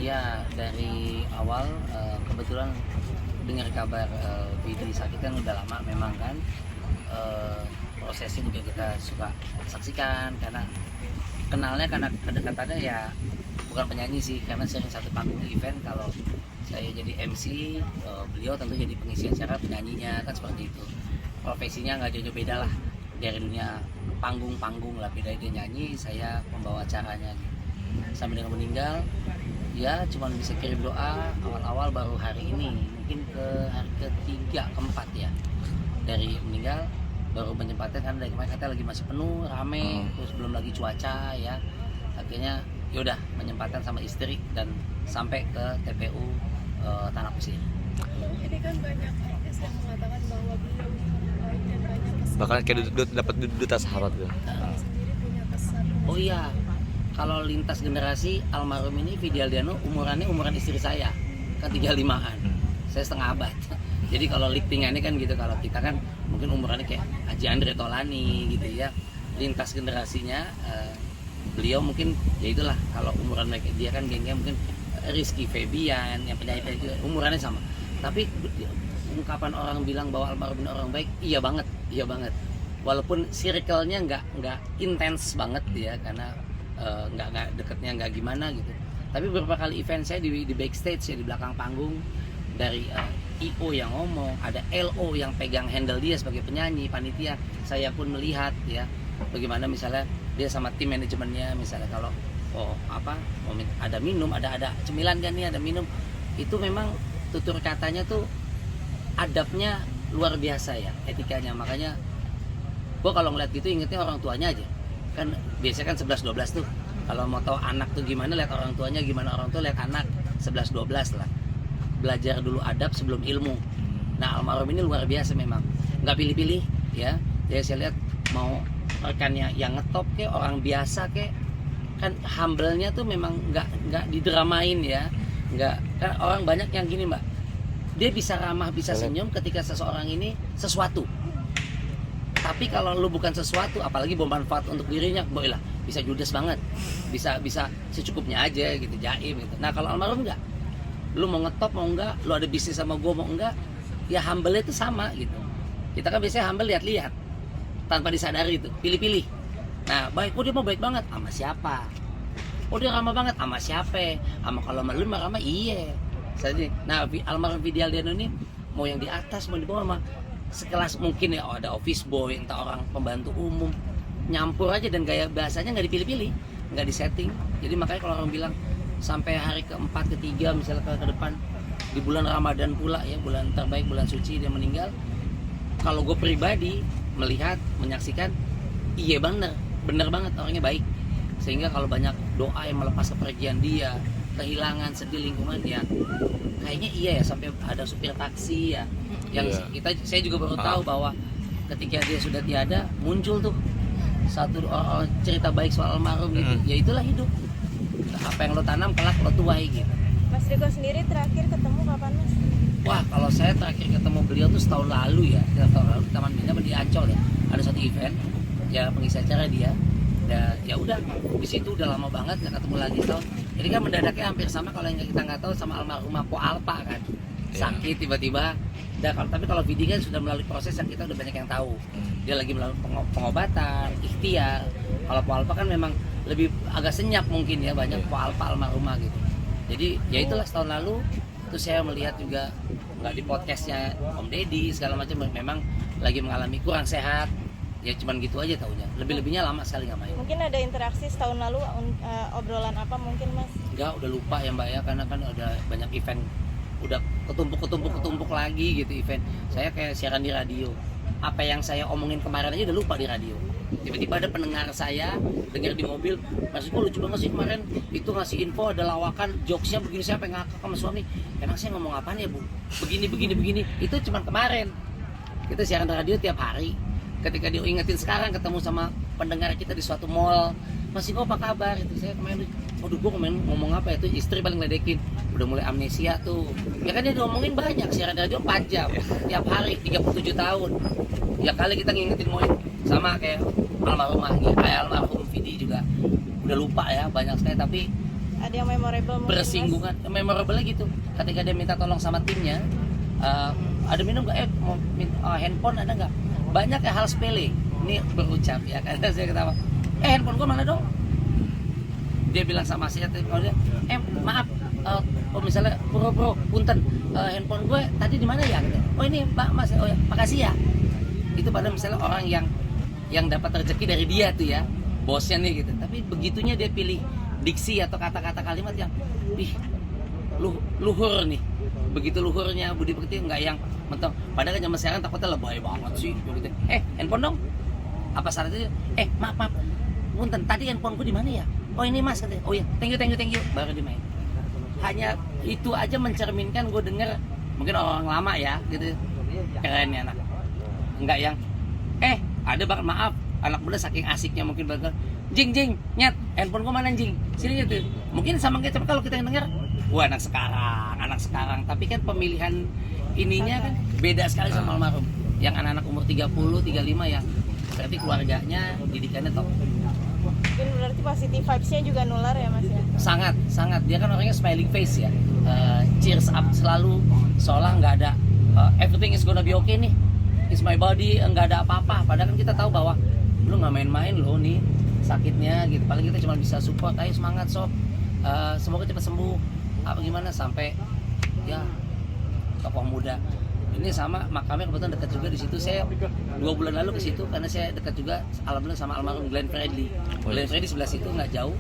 Ya, dari awal kebetulan dengar kabar Vidi sakit kan udah lama memang kan. Prosesnya juga kita suka saksikan karena kenalnya karena kedekatannya ya bukan penyanyi sih, karena sering satu panggung event. Kalau saya jadi MC, beliau tentu jadi pengisi acara, penyanyinya kan seperti itu. Profesinya nggak jauh beda lah dari dunia panggung lah, beda dia nyanyi, saya pembawa acaranya gitu. Sampai dengan meninggal ya cuman bisa kirim doa. Awal-awal baru hari ini, mungkin ke hari ketiga keempat ya dari meninggal, baru menyempatkan kan dari kemarin katanya lagi masih penuh rame, terus belum lagi cuaca ya, akhirnya yaudah menyempatkan sama istri dan sampai ke TPU Tanah Kusir. Ini kan banyak artis yang mengatakan bahwa beliau baik dan banyak pesan. Bahkan kayak dapat duta sahabat gitu. Kami sendiri punya pesan. Oh iya, kalau lintas generasi, almarhum ini Vidi Aldiano umuran istri saya kan 35-an, saya setengah abad. Jadi kalau liftingannya kan gitu, kalau kita kan mungkin umurannya kayak Haji Andre Tolani gitu ya. Lintas generasinya beliau mungkin ya itulah, kalau umuran mereka dia kan gengnya mungkin Rizky Febian yang penyanyi itu umurannya sama. Tapi ungkapan orang bilang bahwa almarhum ini orang baik, iya banget. Walaupun circle-nya nggak intens banget ya, karena nggak deketnya nggak gimana gitu. Tapi beberapa kali event saya di backstage ya, di belakang panggung, dari IO yang ngomong, ada LO yang pegang handle dia sebagai penyanyi, panitia. Saya pun melihat ya bagaimana misalnya dia sama tim manajemennya, misalnya kalau ada minum, ada cemilan kan nih, ada minum, itu memang tutur katanya tuh adabnya luar biasa ya, etikanya. Makanya gua kalau ngeliat gitu ingetnya orang tuanya aja. Kan biasanya kan 11-12 tuh, kalau mau tahu anak tuh gimana lihat orang tuanya, gimana orang tua lihat anak, 11-12 lah. Belajar dulu adab sebelum ilmu. Nah, almarhum ini luar biasa memang, nggak pilih-pilih ya. Jadi saya lihat mau rekannya yang ngetop kayak orang biasa kayak, kan humble-nya tuh memang nggak didramain ya. Nggak, kan orang banyak yang gini mbak, dia bisa ramah, bisa senyum ketika seseorang ini sesuatu. Tapi kalau lu bukan sesuatu, apalagi bermanfaat untuk dirinya, boleh lah, bisa judes banget, bisa secukupnya aja gitu, jaim gitu. Nah kalau almarhum enggak, lu mau ngetop mau enggak, lu ada bisnis sama gue mau enggak, ya humble itu sama gitu. Kita kan biasanya humble lihat-lihat, tanpa disadari itu, pilih-pilih. Nah baik, dia mau baik banget, sama siapa? Dia ramah banget, sama siapa? Sama kalau sama lu ramah, iya. Nah almarhum Vidi Aldiano ini mau yang di atas mau di bawah, sama sekelas mungkin ya, ada office boy, entah orang pembantu umum, nyampur aja, dan gaya bahasanya nggak dipilih-pilih, nggak disetting. Jadi makanya kalau orang bilang sampai hari keempat, ketiga misalnya ke depan di bulan Ramadan pula ya, bulan terbaik, bulan suci dia meninggal, kalau gue pribadi melihat, menyaksikan, iya bener banget orangnya baik. Sehingga kalau banyak doa yang melepas kepergian dia, kehilangan, sedih lingkungan ya, kayaknya iya ya, sampai ada supir taksi ya yang saya juga baru tahu bahwa ketika dia sudah tiada, muncul tuh satu cerita baik soal almarhum gitu. Ya itulah hidup, apa yang lo tanam kelak lo tuai gitu. Mas Riko sendiri terakhir ketemu kapan Mas? Wah, kalau saya terakhir ketemu beliau tuh setahun lalu ya, di Taman Bina di Ancol ya, ada satu event ya, pengisi acara dia. Ya udah, di situ udah lama banget nggak ketemu lagi tahun. Jadi kan mendadaknya hampir sama kalau yang kita nggak tahu sama almarhumah Po Alpa kan, sakit tiba-tiba. Tapi kalau Vidi kan sudah melalui proses yang kita udah banyak yang tahu. Dia lagi melalui pengobatan, ikhtiar. Kalau Po Alpa kan memang lebih agak senyap mungkin ya, banyak Po Alpa almarhumah gitu. Jadi ya itulah setahun lalu. Terus saya melihat juga nggak di podcastnya Om Deddy segala macam, memang lagi mengalami kurang sehat. Ya cuman gitu aja taunya, lebih-lebihnya lama sekali nggak main. Mungkin ada interaksi setahun lalu, obrolan apa mungkin Mas? Enggak, udah lupa ya mbak ya, karena kan udah banyak event, udah ketumpuk lagi gitu event. Saya kayak siaran di radio, apa yang saya omongin kemarin aja udah lupa di radio. Tiba-tiba ada pendengar saya dengar di mobil, Mas Riko lucu banget sih kemarin itu ngasih info ada lawakan jokesnya begini, saya pengen ngakak sama suami. Emang saya ngomong apaan ya bu? Begini. Itu cuman kemarin. Kita siaran radio tiap hari. Ketika dia ingetin sekarang ketemu sama pendengar kita di suatu mall, Mas Riko apa kabar? Itu saya kemarin, gue kemarin ngomong apa ya, itu istri paling ledekin, udah mulai amnesia tuh. Ya kan dia diomongin banyak, siaran radio 4 jam tiap hari, 37 tahun. Ya kali kita ngingetin mau sama kayak almarhum Vidi juga udah lupa ya banyak sekali, tapi Ada yang memorable mungkin, Mas? bersinggungan, memorable gitu. Ketika dia minta tolong sama timnya, ada minum nggak? Handphone ada nggak? Banyak ya hal sepele. Ini berucap ya, karena saya ketawa. Handphone gua mana dong? Dia bilang sama saya, maaf, misalnya bro, punten, handphone gue tadi di mana ya? Oh ini Pak Mas, oh ya, makasih ya. Itu pada misalnya orang yang dapat rezeki dari dia tuh ya, bosnya nih gitu. Tapi begitunya dia pilih diksi atau kata-kata kalimat yang luhur nih. Begitu luhurnya budi pekerti, nggak yang mentong. Padahal kan zaman sekarang takutnya lebay banget sih gitu. Handphone dong. Apa syaratnya? Maaf. Punten, tadi handphone gue di mana ya? Oh ini Mas katanya. Oh ya, thank you. Baru dimain. Hanya itu aja mencerminkan gue denger mungkin orang lama ya gitu. Keren ya anak. Enggak yang ada banget, maaf, anak muda saking asiknya mungkin bakal jing nyet handphone gue mana jing sini gitu. Mungkin sama kayak kalau kita yang denger wah anak sekarang, tapi kan pemilihan ininya kan beda sekali sama almarhum. Yang anak-anak umur 30, 35 yang berarti keluarganya didikannya top. Mungkin berarti positive vibes-nya juga nular ya Mas ya? Sangat. Dia kan orangnya smiling face ya. Cheers up selalu, seolah nggak ada everything is gonna be okay nih. It's my body, nggak ada apa-apa. Padahal kan kita tahu bahwa lu nggak main-main loh nih sakitnya gitu. Paling kita cuma bisa support, ayo semangat sob. Semoga cepat sembuh. Apa gimana sampai ya tokoh muda. Ini sama makamnya kebetulan dekat juga di situ. Saya 2 bulan lalu ke situ karena saya dekat juga alhamdulillah sama almarhum Glenn Fredly. Glenn Fredly sebelah situ nggak jauh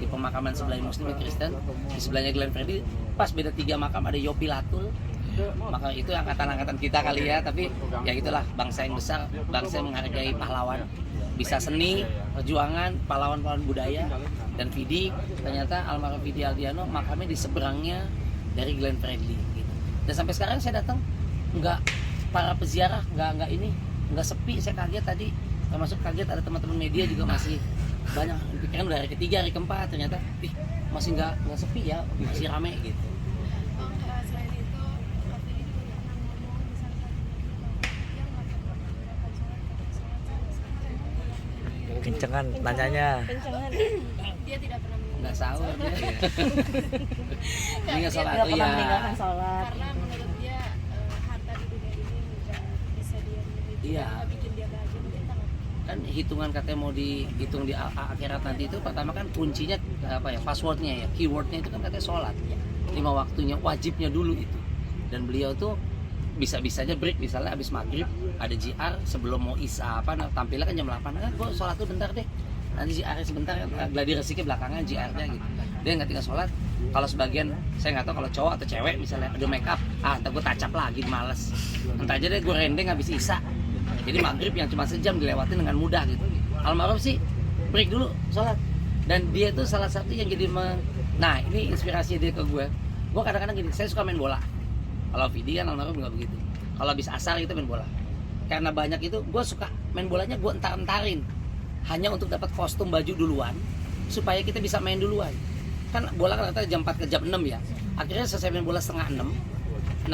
di pemakaman sebelah Muslim dan Kristen. Di sebelahnya Glenn Fredly pas beda 3 makam ada Yopi Latul. Maka itu angkatan kita kali ya, tapi ya gitulah bangsa yang besar, bangsa yang menghargai pahlawan. Bisa seni, perjuangan, pahlawan-pahlawan budaya. Dan Vidi, ternyata almarhum Vidi Aldiano makamnya di seberangnya dari Glenn Fredly gitu. Dan sampai sekarang saya datang nggak para peziarah nggak sepi. Saya kaget tadi, termasuk kaget ada teman-teman media juga masih banyak. Pikiran udah hari ketiga, hari keempat, ternyata masih nggak sepi ya, masih rame gitu. Selain itu, Pak Fidi juga pernah ngomong misalkan dia nggak pernah mengerjakan sholat. Kencengan nanyanya. Kencengan. Dia tidak pernah Nggak sahur dia. Ini nggak sholat Nggak tuh pernah ya. meninggalkan sholat. karena menurut dia harta di dunia ini nggak bisa dia miliki. Iya. Nggak bikin dia bahagia, dia tak Kan hitungan katanya mau dihitung di akhirat nanti itu pertama kan kuncinya apa ya, passwordnya ya, keywordnya itu kan katanya sholat. 5 waktunya wajibnya dulu itu. Dan beliau tuh bisa-bisanya break misalnya abis maghrib ada JR sebelum mau isya tampilnya kan jam 8 gue sholat tuh bentar deh, nanti JR sebentar kan gladi resiknya belakangan JR-nya gitu. Dia nggak tinggal sholat. Kalau sebagian saya nggak tahu kalau cowok atau cewek misalnya udah make up, ntar gue tacap lagi males, entar aja deh gue rendeng habis isya. Jadi maghrib yang cuma sejam dilewatin dengan mudah gitu. Almarhum sih break dulu sholat, dan dia tuh salah satu yang jadi nah ini inspirasi dia ke gue. Gue kadang-kadang gini, saya suka main bola. Kalau Vidi kan almarhum nggak begitu. Kalau habis asar itu main bola. Karena banyak itu, gue suka main bolanya gue entar-entarin. Hanya untuk dapat kostum baju duluan, supaya kita bisa main duluan. Kan bola kan rata jam 4 ke jam 6 ya. Akhirnya selesai main bola setengah 6.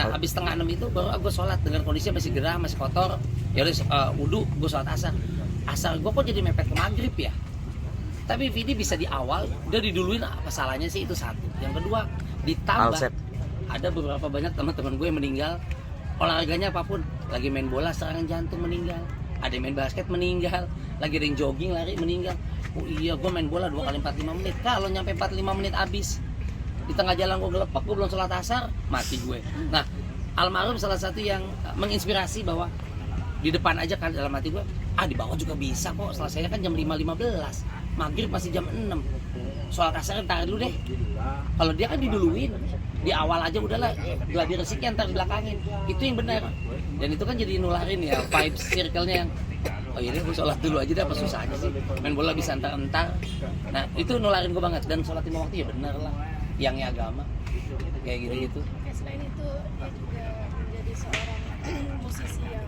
Nah habis setengah 6 itu baru gue sholat dengan kondisi masih gerah, masih kotor. Ya udah wudhu, gue sholat asar. Asar gue kok jadi mepet ke maghrib ya. Tapi Vidi bisa di awal, dia diduluin, apa salahnya sih, itu satu. Yang kedua, ditambah Alsep. ada beberapa banyak teman-teman gue yang meninggal olahraganya apapun, lagi main bola serangan jantung meninggal, ada yang main basket meninggal, lagi ada yang jogging lari meninggal. Oh iya, gue main bola 2 kali 45 menit, kalau nyampe 45 menit habis di tengah jalan gue gelepak, gue belum sholat asar, mati gue. Nah almarhum salah satu yang menginspirasi bahwa di depan aja kan dalam hati gue, di bawah juga bisa kok, selesainya kan jam 5.15, maghrib masih jam 6, sholat asar ntar dulu deh. Kalau dia kan diduluin di awal aja, udahlah gladi resiknya ntar belakangin, itu yang benar. Dan itu kan jadi nularin ya vibes circle-nya yang oh iya deh gue sholat dulu aja deh, apa susahnya sih main bola bisa entar-entar. Nah itu nularin gue banget. Dan sholat 5 waktu ya benar lah, yang agama kayak gitu-gitu. Oke, selain itu dia juga menjadi seorang musisi yang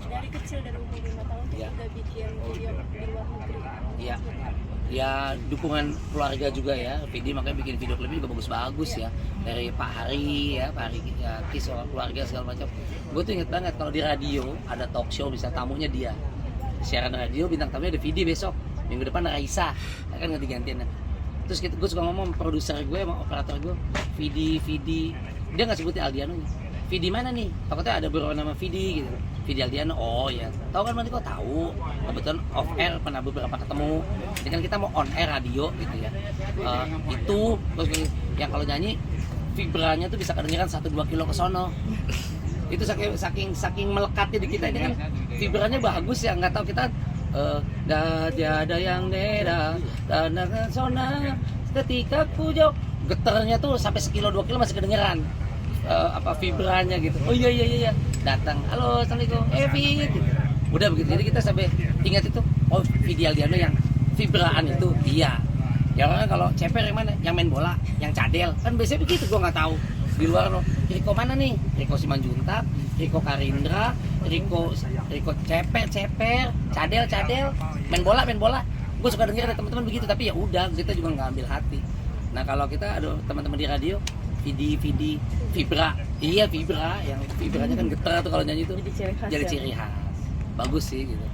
dari kecil, dari umur 5 tahun dia Ya. udah bikin video di luar negeri. Iya. Ya dukungan keluarga juga ya, Vidi makanya bikin video klipnya juga bagus-bagus ya, dari Pak Hari ya, Pak Hari ya, Kis keluarga segala macam. Gue tuh inget banget kalau di radio ada talk show bisa tamunya dia, siaran radio bintang tamunya ada Vidi, besok minggu depan Raisa, kan ganti-gantian. Terus gue suka ngomong produser gue sama operator gue, Vidi, dia nggak sebutin Aldiano. Vidi mana nih? Takutnya ada bro nama Vidi gitu. Vidi Aldiano, oh ya. Tahu kan berarti kok tahu. Kebetulan off air pernah beberapa ketemu. Jadi kan kita mau on air radio gitu ya. Itu terus yang kalau nyanyi vibranya tuh bisa kedengeran 1-2 kilo ke sono. Itu saking melekatnya di kita ini kan vibranya bagus ya, nggak tahu kita ada yang beda dan sona ketika ku jauh getarnya tuh sampai 1-2 kilo masih kedengeran vibranya gitu. Oh iya datang, halo assalamualaikum Fit gitu. Udah begitu, jadi kita sampai ingat itu, oh Vidi Aldiano yang vibraan itu dia ya. Orang kalau ceper yang mana, yang main bola, yang cadel kan biasanya begitu. Gua nggak tahu di luar lo Riko mana nih, Riko Simanjuntak, Riko Karindra, Riko ceper, cadel, main bola. Gue suka denger ada teman-teman begitu, tapi ya udah kita juga nggak ambil hati. Nah kalau kita ada teman-teman di radio, Vidi, vibra, iya vibra, yang vibranya kan getar tuh kalau nyanyi tuh, Jadi ciri khas jadi ya? ciri khas, bagus sih gitu.